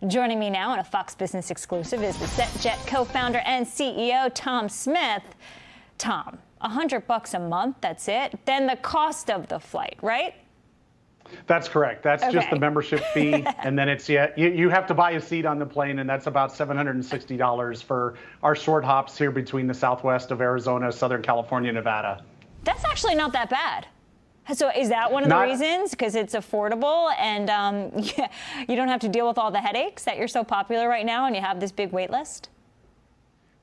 Joining me now on a Fox Business exclusive is the SetJet co-founder and CEO, Tom Smith. Tom, $100 a month, that's it. Then the cost of the flight, right? That's correct. That's just the membership fee. And then it's, you have to buy a seat on the plane, and that's about $760 for our short hops here between the southwest of Arizona, Southern California, Nevada. That's actually not that bad. So is that one of the reasons? Because it's affordable and you don't have to deal with all the headaches that you're so popular right now and you have this big wait list?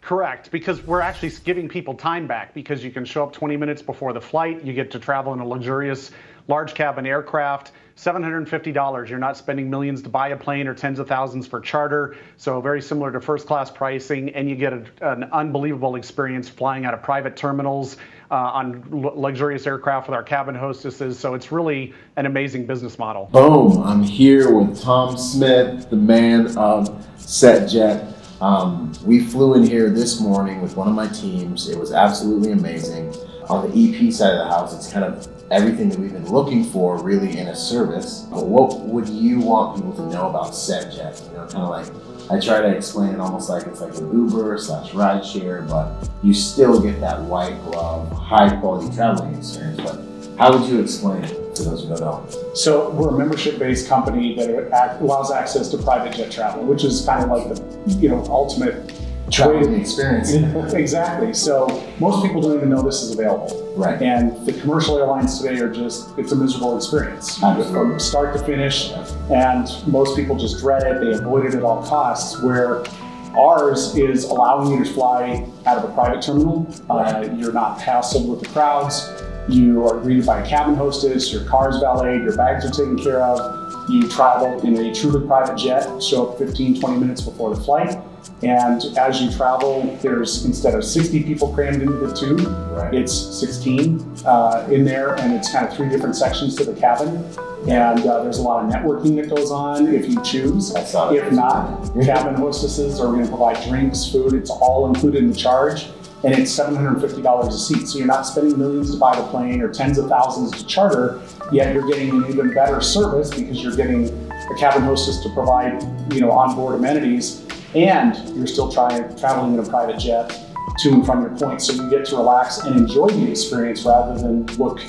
Correct, because we're actually giving people time back, because you can show up 20 minutes before the flight. You get to travel in a luxurious large cabin aircraft, $750. You're not spending millions to buy a plane or tens of thousands for charter. So very similar to first class pricing, and you get an unbelievable experience flying out of private terminals on luxurious aircraft with our cabin hostesses. So it's really an amazing business model. Boom, I'm here with Tom Smith, the man of SetJet. We flew in here this morning with one of my teams. It was absolutely amazing. On the EP side of the house, it's kind of everything that we've been looking for really in a service. But what would you want people to know about SetJet? You know, kind of like, I try to explain it almost like it's like an Uber / rideshare, but you still get that white glove, high quality traveling experience. But how would you explain it to those who don't know? So we're a membership-based company that allows access to private jet travel, which is kind of like the ultimate traveling experience. Exactly. So most people don't even know this is available. Right. And the commercial airlines today are it's a miserable experience. Absolutely. From start to finish. And most people just dread it. They avoid it at all costs, where ours is allowing you to fly out of a private terminal. You're not hassled with the crowds. You are greeted by a cabin hostess, your car's valeted, your bags are taken care of. You travel in a truly private jet, show up 15, 20 minutes before the flight. And as you travel, there's, instead of 60 people crammed into the tube, it's 16 in there, and it's kind of 3 different sections to the cabin. And there's a lot of networking that goes on if you choose. If not, cabin hostesses are going to provide drinks, food, it's all included in the charge. And it's $750 a seat. So you're not spending millions to buy the plane or tens of thousands to charter, yet you're getting an even better service because you're getting a cabin hostess to provide, onboard amenities, and you're still traveling in a private jet to and from your point. So you get to relax and enjoy the experience rather than look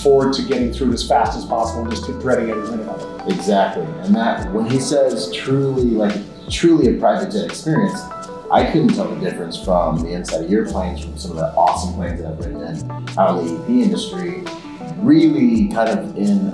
forward to getting through it as fast as possible and just dreading every minute of it. Exactly. And that, when he says truly a private jet experience, I couldn't tell the difference from the inside of your planes, from some of the awesome planes that I've ridden in out of the EP industry, really kind of in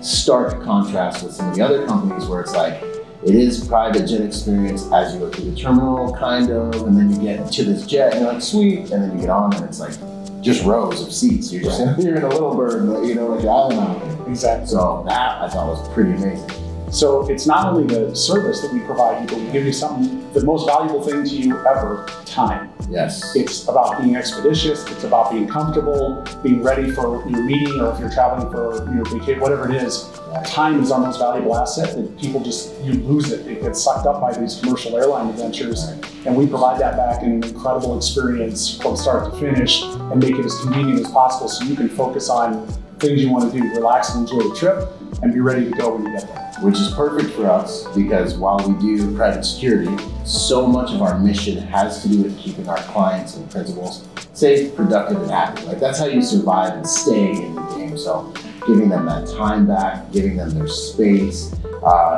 stark contrast with some of the other companies where it's like, it is private jet experience as you go through the terminal, kind of, and then you get to this jet and you're like, sweet, and then you get on and it's like just rows of seats. You're just you're in a little bird, like the island out. Exactly. So that I thought was pretty amazing. So it's not only the service that we provide you, but we give you something, the most valuable thing to you ever, time. Yes. It's about being expeditious, it's about being comfortable, being ready for your meeting, or if you're traveling for your vacation, whatever it is. Time is our most valuable asset, and people you lose it. It gets sucked up by these commercial airline adventures, and we provide that back in an incredible experience from start to finish and make it as convenient as possible so you can focus on things you want to do, relax and enjoy the trip, and be ready to go when you get there. Which is perfect for us, because while we do private security, so much of our mission has to do with keeping our clients and principals safe, productive, and happy. Like, that's how you survive and stay in the game. So giving them that time back, giving them their space,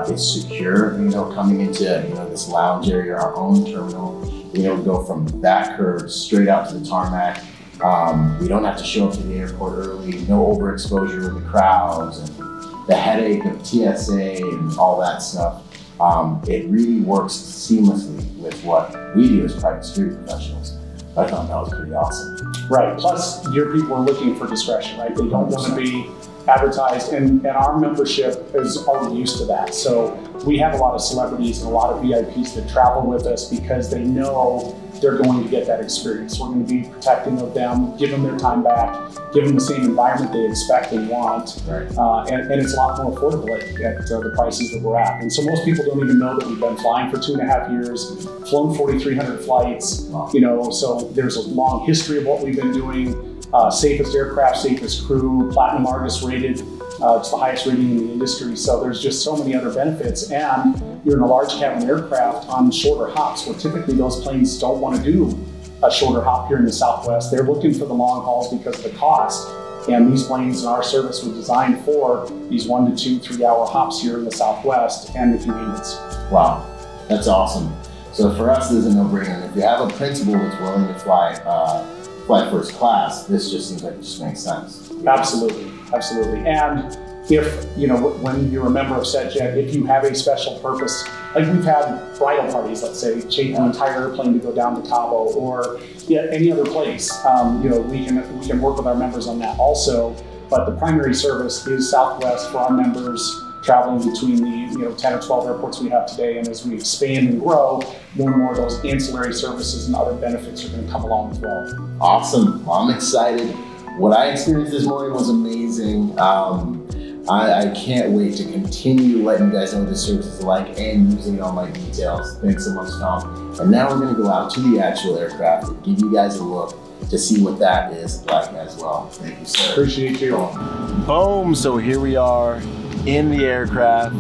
it's secure, coming into this lounge area, our own terminal, go from that curve straight out to the tarmac. We don't have to show up to the airport early, no overexposure with the crowds and the headache of TSA and all that stuff. It really works seamlessly with what we do as private security professionals. I thought that was pretty awesome. Right, plus your people are looking for discretion, right? They don't want to be advertised, and our membership is already used to that. So we have a lot of celebrities and a lot of VIPs that travel with us because they know they're going to get that experience. We're going to be protecting of them, give them their time back, give them the same environment they expect and want, and it's a lot more affordable at the prices that we're at. And so most people don't even know that we've been flying for 2.5 years, flown 4,300 flights, so there's a long history of what we've been doing. Safest aircraft, safest crew, Platinum Argus rated. It's the highest rating in the industry. So there's just so many other benefits. And you're in a large cabin aircraft on shorter hops, where typically those planes don't want to do a shorter hop here in the Southwest. They're looking for the long hauls because of the cost. And these planes in our service were designed for these 1 to 2, 3 hour hops here in the Southwest and the convenience. Wow, that's awesome. So for us, this is a no-brainer. If you have a principal that's willing to fly first class, this just seems like it just makes sense. Absolutely, absolutely. And if, when you're a member of SetJet, if you have a special purpose, like we've had bridal parties, let's say, take an entire airplane to go down to Cabo or any other place, we can work with our members on that also. But the primary service is Southwest for our members traveling between the 10 or 12 airports we have today. And as we expand and grow, more and more of those ancillary services and other benefits are going to come along as well. Awesome. Well, I'm excited. What I experienced this morning was amazing. I can't wait to continue letting you guys know what this service is like and using all my details. Thanks so much, Tom. And now we're going to go out to the actual aircraft and give you guys a look to see what that is like as well. Thank you, sir. Appreciate you. Boom. So here we are in the aircraft.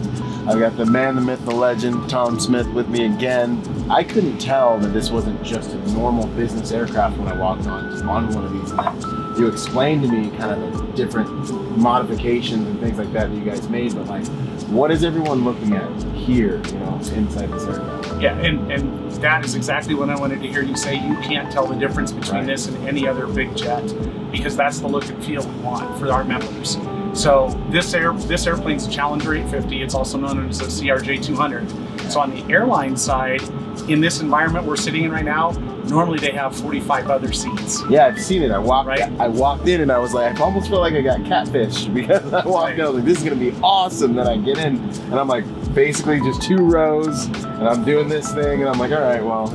I've got the man, the myth, the legend, Tom Smith with me again. I couldn't tell that this wasn't just a normal business aircraft when I walked on one of these things. You explained to me kind of the different modifications and things like that you guys made, but like, what is everyone looking at here, inside this aircraft? Yeah, and that is exactly what I wanted to hear you say. You can't tell the difference between this and any other big jet, because that's the look and feel we want for our members. So this airplane's a Challenger 850. It's also known as a CRJ 200. So on the airline side, in this environment we're sitting in right now, normally they have 45 other seats. Yeah, I've seen it. I walked in and I was like, I almost felt like I got catfished because I walked in, I was like, this is gonna be awesome. Then I get in and I'm like, basically just 2 rows and I'm doing this thing and I'm like, all right, well,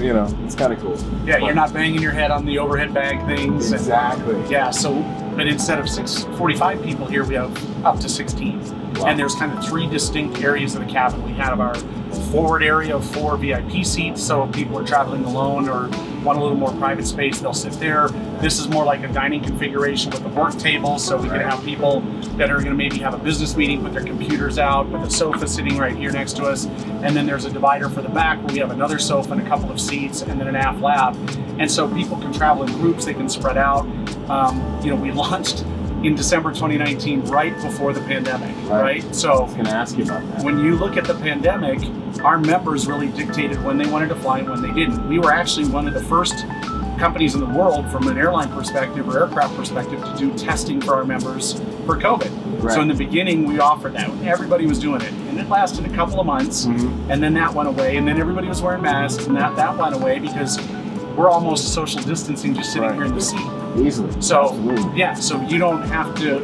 it's kind of cool. Yeah, you're not banging your head on the overhead bag things. Exactly. But instead of 45 people here, we have up to 16. Wow. And there's kind of 3 distinct areas of the cabin. We have our forward area of 4 VIP seats, so if people are traveling alone or want a little more private space, they'll sit there. This is more like a dining configuration with a work table, so we can have people that are going to maybe have a business meeting with their computers out, with a sofa sitting right here next to us. And then there's a divider for the back where we have another sofa and a couple of seats and then an aft lab. And so people can travel in groups, they can spread out. We launched in December 2019, right before the pandemic, right? So I was going to ask you about that. When you look at the pandemic, our members really dictated when they wanted to fly and when they didn't. We were actually one of the first companies in the world from an airline perspective or aircraft perspective to do testing for our members for COVID. Right. So in the beginning, we offered that. Everybody was doing it. And it lasted a couple of months, and then that went away, and then everybody was wearing masks, and that went away because we're almost social distancing just sitting here in the seat. Easily. So, absolutely. Yeah, so you don't have to,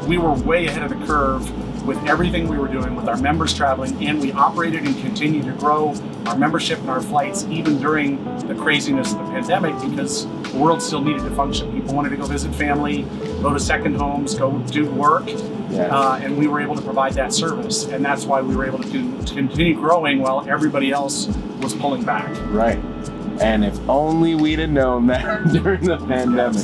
we were way ahead of the curve with everything we were doing with our members traveling, and we operated and continued to grow our membership and our flights even during the craziness of the pandemic because the world still needed to function. People wanted to go visit family, go to second homes, go do work, and we were able to provide that service, and that's why we were able to continue growing while everybody else was pulling back. Right. And if only we'd have known that during the pandemic.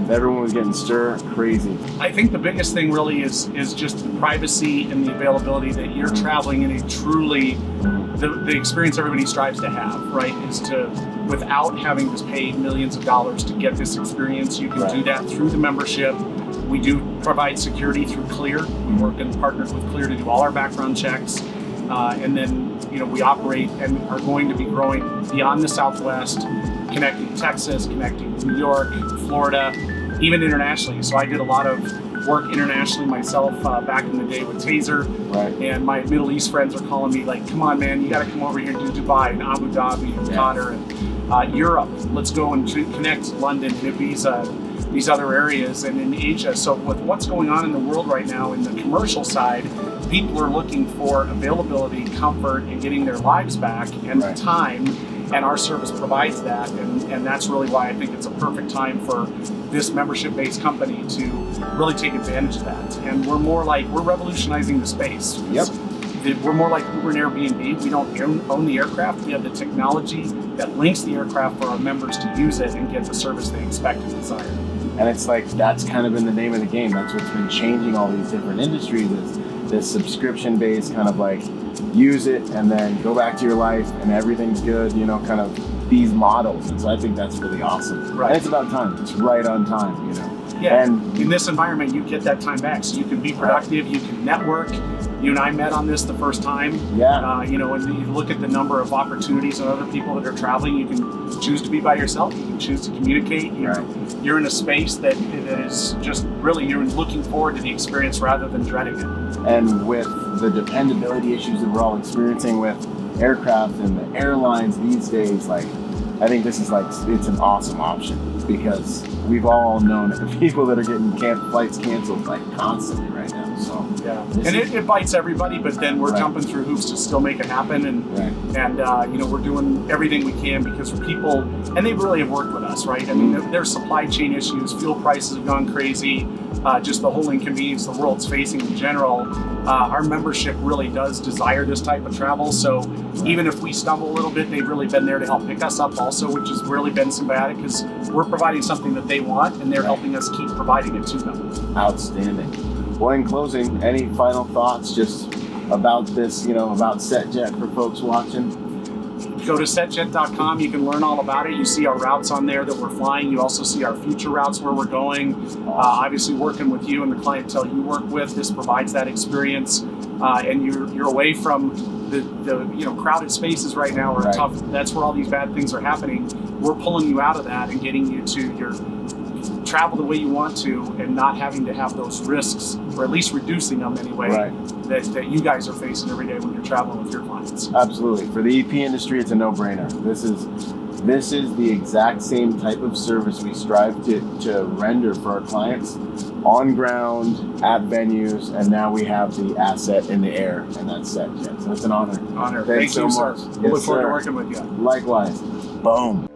Everyone was getting stir crazy. I think the biggest thing really is just the privacy and the availability that you're traveling in a truly, the experience everybody strives to have, right? Is to, without having to pay millions of dollars to get this experience, you can do that through the membership. We do provide security through Clear. We work and partnered with Clear to do all our background checks. And then, we operate and are going to be growing beyond the Southwest, connecting Texas, connecting New York, Florida, even internationally. So I did a lot of work internationally myself back in the day with Taser. Right. And my Middle East friends are calling me like, come on, man, you got to come over here and do Dubai and Abu Dhabi and Qatar and Europe. Let's go and connect London and Ibiza, these other areas, and in Asia. So with what's going on in the world right now in the commercial side, people are looking for availability, comfort, and getting their lives back and time, and our service provides that, and that's really why I think it's a perfect time for this membership-based company to really take advantage of that. And we're revolutionizing the space. Yep. We're more like Uber and Airbnb. We don't own the aircraft. We have the technology that links the aircraft for our members to use it and get the service they expect and desire. And it's like, that's kind of been the name of the game. That's what's been changing all these different industries, is this subscription-based kind of like, use it and then go back to your life and everything's good, you know, kind of these models. And so I think that's really awesome. Right. And it's about time. It's right on time, you know. Yeah, And in this environment, you get that time back, so you can be productive, you can network. You and I met on this the first time. Yeah. You know, when you look at the number of opportunities and other people that are traveling, you can choose to be by yourself. You can choose to communicate. You're in a space that is just really, you're looking forward to the experience rather than dreading it. And with the dependability issues that we're all experiencing with aircraft and the airlines these days, like, I think this is like, it's an awesome option, because we've all known people that are getting flights canceled like constantly right now. So yeah, and it bites everybody, but then we're jumping through hoops to still make it happen, and you know, we're doing everything we can because people, and they really have worked with us, right? I mean, there's supply chain issues, fuel prices have gone crazy, just the whole inconvenience the world's facing in general. Our membership really does desire this type of travel, so even if we stumble a little bit, they've really been there to help pick us up also, which has really been symbiotic, because we're providing something that they want and they're helping us keep providing it to them. Outstanding. Well, in closing, any final thoughts just about this, you know, about SetJet for folks watching? Go to setjet.com. You can learn all about it. You see our routes on there that we're flying. You also see our future routes where we're going. Obviously, working with you and the clientele you work with, this provides that experience. And you're away from the you know, crowded spaces right now are tough. That's where all these bad things are happening. We're pulling you out of that and getting you to your travel the way you want to, and not having to have those risks, or at least reducing them anyway, that you guys are facing every day when you're traveling with your clients. Absolutely. For the EP industry, it's a no-brainer. This is the exact same type of service we strive to render for our clients, on ground, at venues, and now we have the asset in the air, and that's SetJet. So it's an honor. Honor. Thanks Thank you, so much. sir. We'll look forward to working with you. Likewise. Boom.